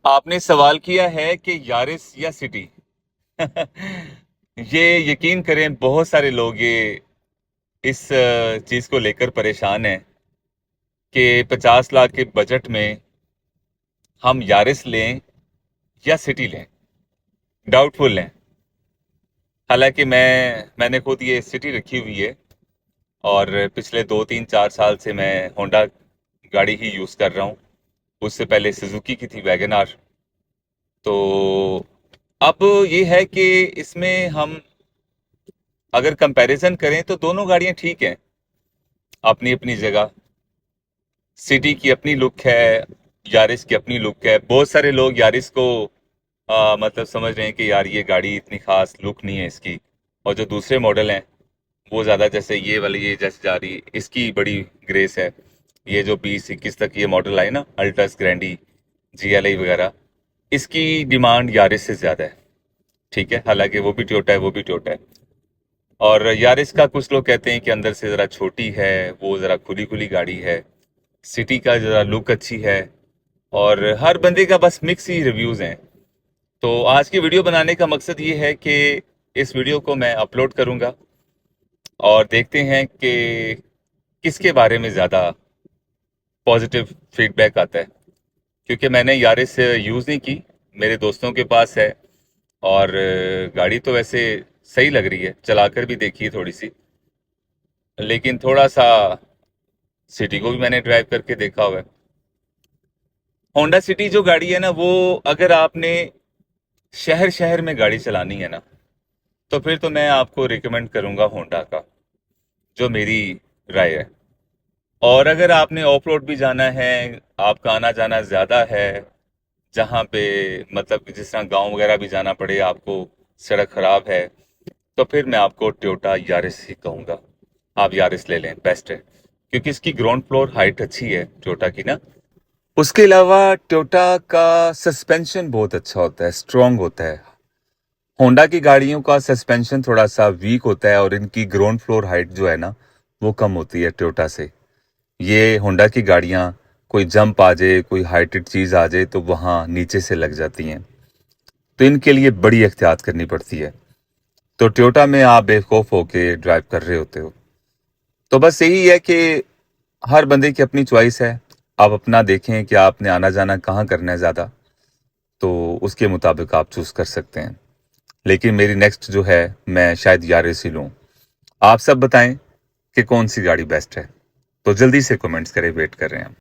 آپ نے سوال کیا ہے کہ یارس یا سٹی یہ یقین کریں بہت سارے لوگ یہ اس چیز کو لے کر پریشان ہیں کہ 50 لاکھ کے بجٹ میں ہم یارس لیں یا سٹی لیں، ڈاؤٹ فل ہیں۔ حالانکہ میں نے خود یہ سٹی رکھی ہوئی ہے اور پچھلے 2 3 4 سال سے میں ہونڈا گاڑی ہی یوز کر رہا ہوں۔ اس سے پہلے سوزوکی کی تھی ویگن آر۔ تو اب یہ ہے کہ اس میں ہم اگر کمپیریزن کریں تو دونوں گاڑیاں ٹھیک ہیں اپنی اپنی جگہ۔ سٹی کی اپنی لک ہے، یارس کی اپنی لک ہے۔ بہت سارے لوگ یارس کو مطلب سمجھ رہے ہیں کہ یار یہ گاڑی اتنی خاص لک نہیں ہے اس کی، اور جو دوسرے ماڈل ہیں وہ زیادہ، جیسے یہ والی یہ جیسے جا رہی اس کی بڑی گریس ہے۔ یہ جو 20 21 تک یہ ماڈل آئے نا، الٹس گرینڈی جی ایل آئی وغیرہ، اس کی ڈیمانڈ یارس سے زیادہ ہے، ٹھیک ہے، حالانکہ وہ بھی ٹویوٹا ہے، وہ بھی ٹویوٹا ہے۔ اور یارس کا کچھ لوگ کہتے ہیں کہ اندر سے ذرا چھوٹی ہے، وہ ذرا کھلی کھلی گاڑی ہے۔ سٹی کا ذرا لک اچھی ہے، اور ہر بندے کا بس مکس ہی ریویوز ہیں۔ تو آج کی ویڈیو بنانے کا مقصد یہ ہے کہ اس ویڈیو کو میں اپلوڈ کروں گا اور دیکھتے ہیں کہ کس کے بارے میں زیادہ پازیٹیو فیڈ بیک آتا ہے، کیونکہ میں نے یارس یوز نہیں کی، میرے دوستوں کے پاس ہے، اور گاڑی تو ویسے صحیح لگ رہی ہے، چلا کر بھی دیکھی ہے تھوڑی سی، لیکن تھوڑا سا سٹی کو بھی میں نے ڈرائیو کر کے دیکھا ہوا ہے۔ ہونڈا سٹی جو گاڑی ہے نا، وہ اگر آپ نے شہر شہر میں گاڑی چلانی ہے نا، تو پھر تو میں آپ کو ریکمینڈ کروں گا ہونڈا کا، جو میری رائے ہے۔ اور اگر آپ نے آف روڈ بھی جانا ہے، آپ کا آنا جانا زیادہ ہے، جہاں پہ مطلب کہ جس طرح گاؤں وغیرہ بھی جانا پڑے آپ کو، سڑک خراب ہے، تو پھر میں آپ کو ٹویوٹا یارس ہی کہوں گا، آپ یارس لے لیں، بیسٹ ہے، کیونکہ اس کی گراؤنڈ فلور ہائٹ اچھی ہے ٹویوٹا کی نا۔ اس کے علاوہ ٹویوٹا کا سسپینشن بہت اچھا ہوتا ہے، اسٹرانگ ہوتا ہے۔ ہونڈا کی گاڑیوں کا سسپینشن تھوڑا سا ویک ہوتا ہے، اور ان کی گراؤنڈ فلور ہائٹ جو ہے نا، وہ کم ہوتی ہے ٹویوٹا سے۔ یہ ہونڈا کی گاڑیاں کوئی جمپ آ جائے، کوئی ہائٹڈ چیز آ جائے تو وہاں نیچے سے لگ جاتی ہیں، تو ان کے لیے بڑی احتیاط کرنی پڑتی ہے۔ تو ٹویوٹا میں آپ بے خوف ہو کے ڈرائیو کر رہے ہوتے ہو۔ تو بس یہی ہے کہ ہر بندے کی اپنی چوائس ہے، آپ اپنا دیکھیں کہ آپ نے آنا جانا کہاں کرنا ہے زیادہ، تو اس کے مطابق آپ چوز کر سکتے ہیں۔ لیکن میری نیکسٹ جو ہے، میں شاید یارس ہی لوں۔ آپ سب بتائیں کہ کون سی گاڑی بیسٹ ہے، تو جلدی سے کمنٹس کریں، ویٹ کر رہے ہیں ہم۔